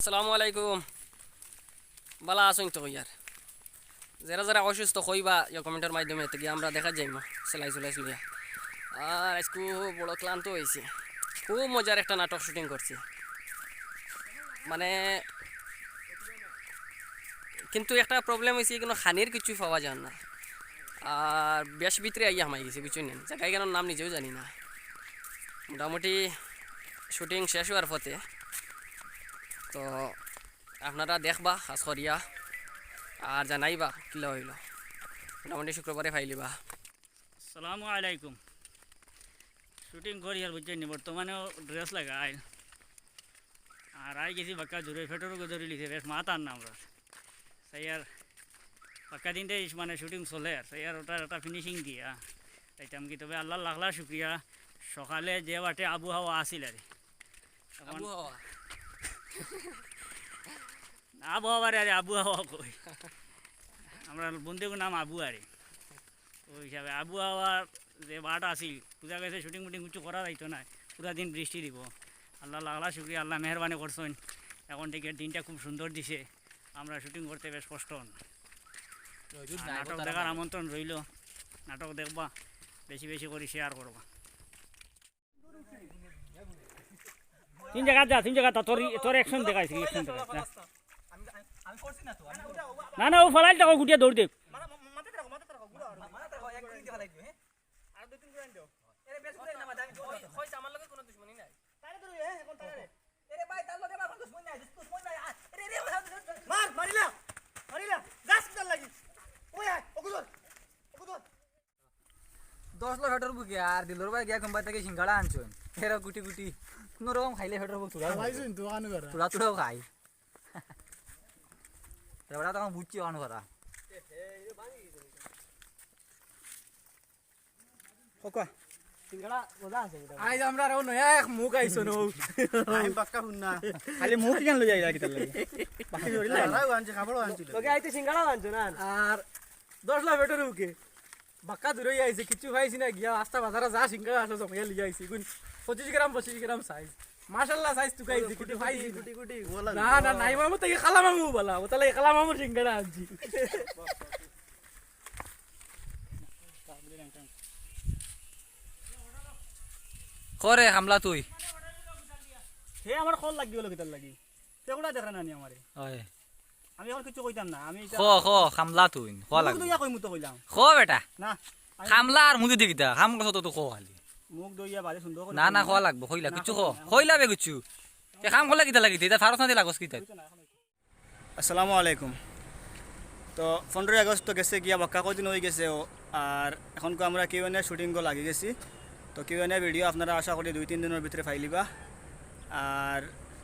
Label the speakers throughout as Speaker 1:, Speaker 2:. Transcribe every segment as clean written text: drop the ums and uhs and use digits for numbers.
Speaker 1: আসসালামু আলাইকুম। বালা আসুন তো ইয়ার যারা যারা অসুস্থ হইবা কমেন্টের মাধ্যমে থেকে আমরা দেখা যাইম সেলাই চুলাই চলিয়া। আর আজকে বড় ক্লান্ত হয়েছে, খুব মজার একটা নাটক শুটিং করছি মানে, কিন্তু একটা প্রবলেম হয়েছে কিন্তু খানির কিছুই পাওয়া যায় না। আর বেশ ভিতরে আইয়া হামাই গেছে বুঝছেন, জায়গায় কেন নাম নিজেও জানি না। মোটামুটি শুটিং শেষ হওয়ার পথে, তো আপনারা দেখবা খাস করিয়া আর জানাইবা কিলা হইল। মোটামুটি শুক্রবারে ফাইলিবা।
Speaker 2: আসসালামু আলাইকুম। শুটিং করি আর বুঝছেন বর্তমানেও ড্রেস লাগাই আর আই গেছি বাক্কা জোরে ফেটোর ধরে লিখে বেশ মাতার না আমরা সেই আর বাক্কা দিনটাই মানে শুটিং চলে আর সেই আর ওটার একটা ফিনিশিং দিয়া তাইতাম কি। তবে আল্লাহ লাখলা শুক্রিয়া, সকালে যে বাটে আবহাওয়া আসিল আর আবহাওয়ারে আরে আবহাওয়া কই আমরা বন্ধুর নাম আবু আরে ওই হিসাবে আবহাওয়ার যে বাট আসিল পূজা গেছে শুটিং মুটিং কিছু করা যাইতো না, পুরা দিন বৃষ্টি দিব। আল্লাহ লাখলা শুক্রিয়া, আল্লাহ মেহরবানি করছেন। এখন থেকে দিনটা খুব সুন্দর দিছে, আমরা শুটিং করতে বেশ কষ্ট। নাটক দেখার আমন্ত্রণ রইল, নাটক দেখবা, বেশি বেশি করে শেয়ার করবা। তিন জায়গা যা, তিন জায়গা তোর অ্যাকশন দেখাইছি, অ্যাকশন দেখাইছি না না ও ফলাইল টাকা গুটিয়া দৌড় দেব।
Speaker 3: দশ লাখ হেটার বুকে আর দিলর ভাই গিয়া কোম্পানি থেকে সিঙ্গাড়া আনছেন এরা গুটি গুটি কোনো রকম খাইলে হেটার বুক তুলা তুলাও খাই এবার তখন বুঝছি অন করা আজ আমরা আর নয়া এক মুখ আইছো নো আমি পাক্কা হুন্না খালি মুখ কেন লই যাই কিতা লাগি বাকি ধরি লাগাও আনছে খাবারও আনছিল তোকে আইতে সিঙ্গাড়া আনছো না আর 10 লাখ হেটার বুকে বাক্কা দূরে আইছে কিছু খাইছি না গিয়া আস্তা বাজারে যা সিঙ্গাড়া আসো জমিয়া লিয়ে আইছি গুণ 25 গ্রাম সাইজ মাশাআল্লাহ সাইজ তুই খাইছি কিছু খাইছি গুটি গুটি না না নাই মামু তাই খালা মামু বলা ও তাহলে খালা মামু সিঙ্গাড়া আনছি
Speaker 1: করে হামলা তুই
Speaker 2: হে আমার কল লাগি হলো কিতার লাগি সেগুলা দেখা না নি আমারে
Speaker 1: হয়।
Speaker 2: আমি এখন কিছু কইতাম না, আমি
Speaker 1: খ খ হামলা তুই খ লাগ
Speaker 2: দইয়া কইমু তো কইলাম
Speaker 1: খ বেটা
Speaker 2: না
Speaker 1: হামলা আর মুদি দিকিতা হাম কথা তো খ খালি
Speaker 2: মুখ দইয়া বাড়ি সুন্দর করে
Speaker 1: না না খ লাগবো কইলা কিছু খ কইলা বে কিছু এ কাম কইলা কিতা লাগিতে এটা ফারস না দি লাগস কিতা।
Speaker 4: আসসালামু আলাইকুম। তো 15 আগস্ট তো গেছে গিয়া বাক্কা কদিন হয়ে গেছে আর এখন আমরা কিউএনএ শুটিং লাগি গেছি। তো কিউএনএ ভিডিও আপনারা আশা করি 2-3 দিনের ভিতরে ফাইলিবা আর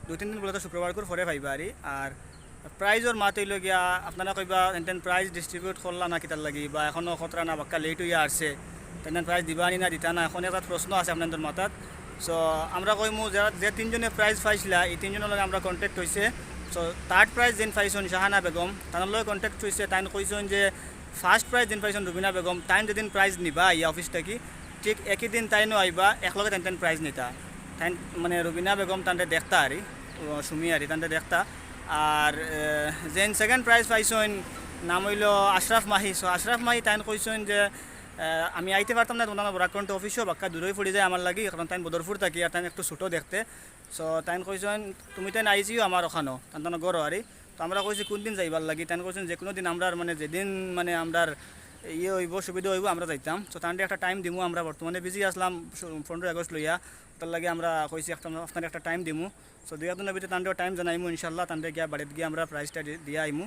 Speaker 4: 2-3 দিন বলে তো শুক্রবার করে পরে পাইবা আর প্রাইজর মাত হইল গিয়া আপনারা কইবা এনটেন প্রাইজ ডিস্ট্রিবিউট করলা না কিতার লাগি বা এখনও খতরা না বাক্কা লেট হইয়া আসছে তেন প্রাইজ দিবা নি না দিতা না, এখন একটা প্রশ্ন আছে আপনাদের মাথাত। সো আমরা কইমু যে তিনজনে প্রাইজ পাইছিলা এই তিনজনের লগে আমরা কন্ট্যাক্ট হয়েছে। সো থার্ড প্রাইজ যেন পাইছেন শাহানা বেগম তার লগে কন্ট্যাক্ট হয়েছে, তাই কইছেন যে ফার্স্ট প্রাইজ যেন পাইছেন রুবিনা বেগম তাই যেদিন প্রাইজ নিবা ইয়া অফিস থেকে ঠিক একই দিন তাইনও আইবা একলগে তেন প্রাইজ নিতা। তাই মানে রুবিনা বেগম তান্তে দেখতা আরি সুমি আরি তান্তে দেখতা। আর যেন সেকেন্ড প্রাইজ পাইছেন নাম হইল আশরাফ মাহি। সো আশরাফ মাহি তাই কইছেন যে আমি আইতে পারতাম না তোমার বরাক কান্থা অফিসও বাক্কা দূরই পড়ে যায় আমার লাগি, কারণ তাই বদরপুর থাকি আর তাই একটু ছোটো দেখতে। সো তাই কইছেন তুমি তাই আইছিও আমার ওখানো তান গড় আরি। তো আমরা কইছি কোন দিন যাইবার লাগি, তাই কইছেন যে কোনো দিন আমরা মানে যেদিন মানে আমরা ইয়ে হইব সুবিধা হইব আমরা যাইতাম। সো তান্ডে একটা টাইম দিমু, আমরা বর্তমানে বিজি আসলাম 15 আগস্ট লইয়া, তার লাগে আমরা কইছি আপনার একটা টাইম দিমু। সো 2 দিনের ভিতরে তান্ডেও টাইম জানাইমু ইনশাল্লাহ, তান্ডে গিয়া বাড়িতে গিয়ে আমরা প্রাইজটা দিয়া আইমু।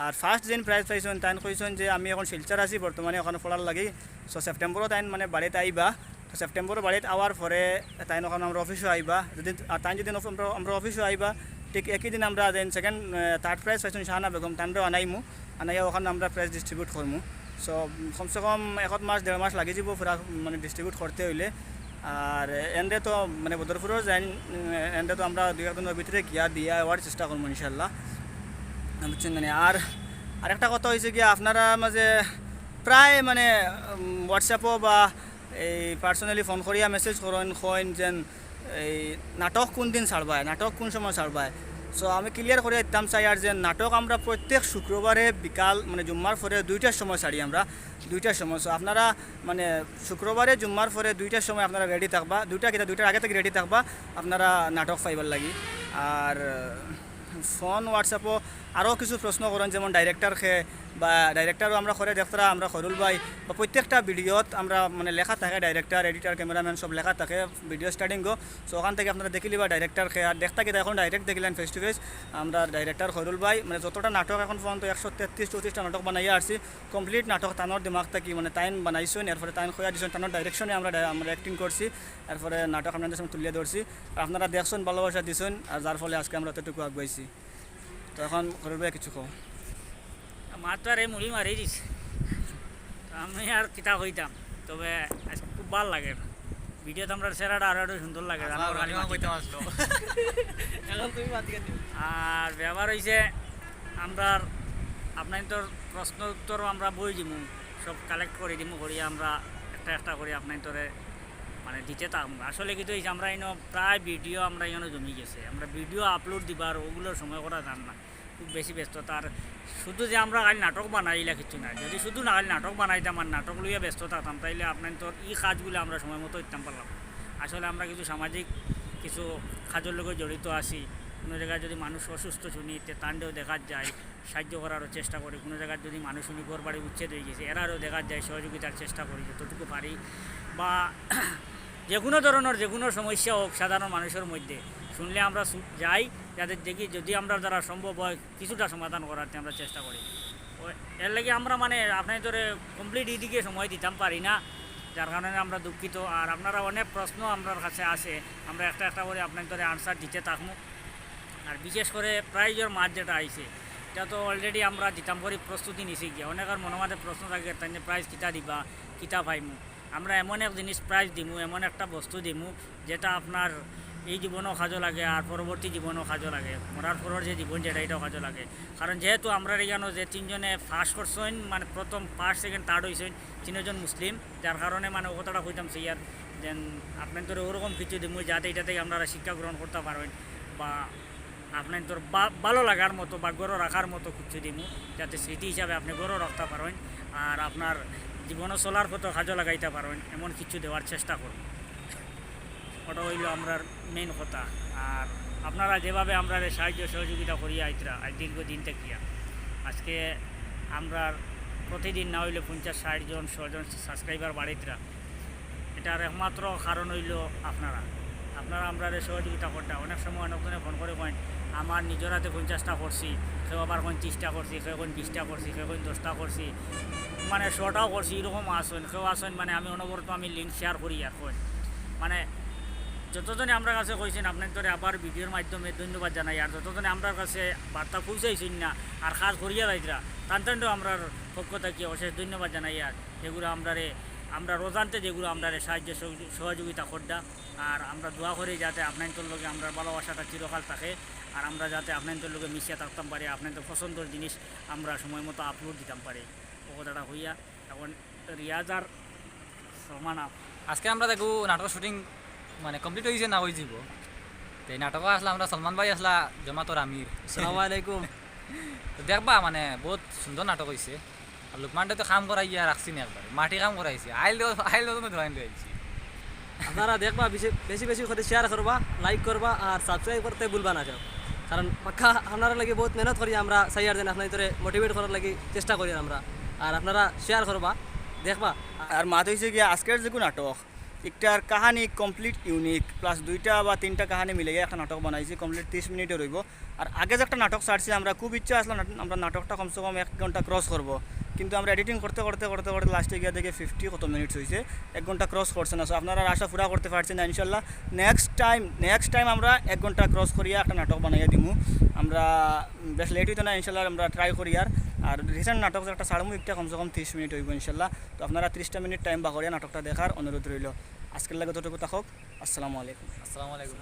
Speaker 4: আর ফার্স্ট যেন প্রাইজ পাইছেন তাই কইছেন যে আমি এখন শিলচার আছি বর্তমানে ওখানে পড়ার লাগি। সো সেপ্টেম্বরও তাই মানে বাড়িতে আইবা। তো সেপ্টেম্বরও বাড়িতে আওয়ার পরে তাই ওখানে আমরা অফিসও আইবা, যদি তাই যদি আমরা অফিসও আইবা ঠিক একই দিন আমরা দেন সেকেন্ড থার্ড প্রাইজ পাইছেন শাহানা বেগম তান্ডেও আনাইমু, আনাইয়া ওখানে আমরা প্রাইজ ডিস্ট্রিবিউট করমু। সো কমসে কম 1 মাস 1.5 মাস লাগি যাব পুরা মানে ডিস্ট্রিবিউট করতে হইলে। আর এন্ডে তো মানে বদরপুরেও যাই, এন্ডে তো আমরা 2-1 দিনের ভিতরে গিয়া দিয়া হওয়ার চেষ্টা করবো ইনশাল্লাহ, বুঝছেন। মানে আর আরেকটা কথা হয়েছে কি আপনারা মাঝে প্রায় মানে হোয়াটসঅ্যাপও বা এই পার্সোনালি ফোন করিয়া মেসেজ করেন যেন এই নাটক কোন দিন ছাড়বায়, নাটক কোন সময় ছাড়বায়। সো আমি ক্লিয়ার করে দিতাম চাই আর যে নাটক আমরা প্রত্যেক শুক্রবারে বিকাল মানে জুম্মার পরে 2টার সময় ছাড়ি আমরা 2টার সময়। সো আপনারা মানে শুক্রবারে জুম্মার পরে 2টার সময় আপনারা রেডি থাকবা, 2টার আগে থেকে রেডি থাকবা আপনারা নাটক পাইবার লাগি। আর ফোন হোয়াটসঅ্যাপও আরও কিছু প্রশ্ন করেন, যেমন ডাইরেক্টর খেয়ে বা ডাইরেক্টরও আমরা করে দেখতরা আমরা খরুল ভাই বা প্রত্যেকটা ভিডিওত আমরা মানে লেখা থাকে ডাইরেক্টর, এডিটর, ক্যামেরাম্যান সব লেখা থাকে ভিডিও স্টার্টিংও। সো ওখান থেকে আপনারা দেখিলি বা ডাইরেক্টর খেয়ে আর দেখতে গিয়ে এখন ডাইরেক্ট দেখিলেন ফেস টু ফেস আমরা ডাইরেক্টর খরুল ভাই মানে যতটা নাটক এখন পর্যন্ত 133-34টা নাটক বানাইয়া আসছি, কমপ্লিট নাটক তানোর দিমাগ থাকি মানে টাইম বানাইছেন, এরপরে টাইম খোয়া দিয়েছেন, তানোর ডাইরেকশনে আমরা অ্যাক্টিং করছি, এরপরে নাটক আপনাদের সামনে তুলিয়ে ধরছি। আপনারা দেখছেন, ভালোবাসা দিয়েছেন, আর যার ফলে আজকে আমরা এতটুকু আগুয়াইছি। তো এখন খরুল ভাই কিছু কও।
Speaker 2: মার তো আর এই মুড়ি মারি দিছে, আমি আর কিতা কইতাম, তবে আজকে খুব ভালো লাগে ভিডিওতে আমরা সেরাটা আরো সুন্দর লাগে। আর ব্যবহার হয়েছে আমরা আপনার তোর প্রশ্ন উত্তর আমরা বই দিমু, সব কালেক্ট করে দিমু, করি আমরা একটা একটা করে আপনার তোরে মানে দিতে থাকবো। আসলে কিন্তু এই আমরা এনে প্রায় ভিডিও আমরা এখানে জমি গেছে, আমরা ভিডিও আপলোড দিবার ওগুলোর সময় করা যান না, খুব বেশি ব্যস্ততা। আর শুধু যে আমরা খালি নাটক বানাইলা কিছু না, যদি শুধু না খালি নাটক বানাইতাম আর নাটক লইয়া ব্যস্ত থাকতাম, তাইলে আপনার তোর এই কাজগুলো আমরা সময় মতো ইতাম পারলাম। আসলে আমরা কিছু সামাজিক কিছু কাজের লোক জড়িত আছি, কোনো জায়গায় যদি মানুষ অসুস্থ শুনি তান্ডেও দেখা যায়, সাহায্য করারও চেষ্টা করি। কোনো জায়গায় যদি মানুষ শুনি ঘর বাড়ি উচ্ছেদ হয়ে গেছে এরারও দেখা যায়, সহযোগিতার চেষ্টা করি যতটুকু পারি। বা যে কোনো ধরনের যে কোনো সমস্যা হোক সাধারণ মানুষের মধ্যে শুনলে আমরা যাই, যাদের দেখি যদি আমরা দ্বারা সম্ভব হয় কিছুটা সমাধান করাতে আমরা চেষ্টা করি। এর লাগে আমরা মানে আপনার ধরে কমপ্লিট এদিকে সময় দিতাম পারি না, যার কারণে আমরা দুঃখিত। আর আপনারা অনেক প্রশ্ন আমার কাছে আসে, আমরা একটা একটা করে আপনার ধরে আনসার দিতে থাকবো। আর বিশেষ করে প্রাইজের মাছ যেটা আইছে এটা তো অলরেডি আমরা দিতাম করে প্রস্তুতি নিছি গিয়া। অনেকের মনে মাঝে প্রশ্ন থাকে তাই প্রাইজ কিতা দিবা, কিতা পাইমু। আমরা এমন এক জিনিস প্রাইজ দিমু, এমন একটা বস্তু দিমু যেটা আপনার এই জীবনও কাজে লাগে আর পরবর্তী জীবনও কাজে লাগে, মরার পরের যে জীবন যেটা এটাও কাজে লাগে। কারণ যেহেতু আমরা এখানে যে 3জনে ফার্স্ট করছেন মানে প্রথম ফার্স্ট সেকেন্ড থার্ড হয়েছেন 3জন মুসলিম, যার কারণে মানে ও কথাটা কইতাম সেইয়ার যেন আপনার তোর ওরকম কিছু দিমু যাতে এটা থেকে আপনারা শিক্ষা গ্রহণ করতে পারেন বা আপনার তোর ভালো লাগার মতো বা গড়ো রাখার মতো কিছু দিমু যাতে স্মৃতি হিসাবে আপনি গড়ো রাখতে পারেন আর আপনার জীবনও চলার মতো কাজে লাগাইতে পারেন, এমন কিছু দেওয়ার চেষ্টা করুন। ওটা হইল আমরা মেন কথা। আর আপনারা যেভাবে আমরা সাহায্য সহযোগিতা করিয়া আইতরা দীর্ঘদিন থেকে আজকে আমরা প্রতিদিন না হইলে 50-60 জন 100 জন সাবস্ক্রাইবার বাড়িতরা, এটার একমাত্র কারণ হইল আপনারা আমরা সহযোগিতা করতে। অনেক সময় অনেকজনে ফোন করে কয়েন আমার নিজের হাতে 50টা করছি, কেউ আবার 30টা করছি, কেউ 20টা করছি, কেউ 10টা করছি, মানে 100টাও করছি, এরকম আসেন কেউ আসেন। মানে আমি অনবরত আমি লিঙ্ক শেয়ার করি আর কই মানে যতজনে আমরা কাছে কইছেন আপনার ধরে আবার ভিডিওর মাধ্যমে ধন্যবাদ জানাই। আর যতজনে আমরা কাছে বার্তা পৌঁছাইছেন না আর কাজ করিয়া যাইতরা তান্তান্ডও আমরা পক্ষ থেকে অশেষ ধন্যবাদ জানাই। আর যেগুলো আমরা রোজানতে যেগুলো আমরা সাহায্য সহযোগিতা করডা। আর আমরা দোয়া করি যাতে আপনাদের লোকে আমরা ভালোবাসাটা চিরকাল থাকে আর আমরা যাতে আপনাদের লোকে মিশিয়ে থাকতাম পারি, আপনাদের পছন্দের জিনিস আমরা সময় মতো আপলোড দিতাম পারি। ও কথাটা হইয়া এখন রিয়াজ আর সমান
Speaker 5: আজকে আমরা দেখো নাটক শুটিং মানে কমপ্লিট হয়েছে না হয়ে যাব। তো এই নাটক আসলে আমরা সলমান ভাই আসলা জমাতর আমির,
Speaker 1: আসসালামু আলাইকুম।
Speaker 5: তো দেখবা মানে বহুত সুন্দর নাটক হয়েছে। আর লোকমানটা তো কাম করাইয়া রাখছি না, একবারে মাটি কাম করাইছে, আইল ধরাই আইছি।
Speaker 1: আপনারা দেখবা বেশি বেশি করে শেয়ার করবা, লাইক করবা আর সাবস্ক্রাইব করতে ভুলবা না যাও, কারণ পাক্কা আপনারা লাগে বহুত মেহনত করি আমরা সাইয়ার দেন আপনার ভিতরে মোটিভেট করার লাগে চেষ্টা করি আমরা। আর আপনারা শেয়ার করবা দেখবা।
Speaker 4: আর মাত হয়েছে গিয়ে আজকের যে নাটক একটার কাহানি কমপ্লিট ইউনিক, প্লাস 2টা বা 3টা কাহানি মিলে গিয়ে একটা নাটক বানাইছি কমপ্লিট 30 মিনিটে রইব। আর আগে যে একটা নাটক ছাড়ছি আমরা খুব ইচ্ছা আসলো আমরা নাটকটা কমসে কম 1 ঘন্টা ক্রস করব, কিন্তু আমরা এডিটিং করতে করতে করতে করতে লাস্টে গিয়ে দেখে 50 কত মিনিটস হয়েছে, 1 ঘন্টা ক্রস করছে না। সো আপনারা আশা পুরা করতে পারছেন না ইনশাল্লাহ। নেক্সট টাইম আমরা 1 ঘন্টা ক্রস করিয়া একটা নাটক বানাইয়া দিমু। আমরা বেশ লেট হইতো না ইনশাল্লাহ, আমরা ট্রাই করি। আর রিসেন্ট নাটক একটা ছাড়মু একটা কমসে কম 30 মিনিট হইব ইনশাল্লাহ। তো আপনারা 30টা মিনিট টাইম বা করিয়া নাটকটা দেখার অনুরোধ রইল। আজকের লাগে ততটুকু থাকুক। আসসালামু আলাইকুম।
Speaker 5: আসসালামু আলাইকুম।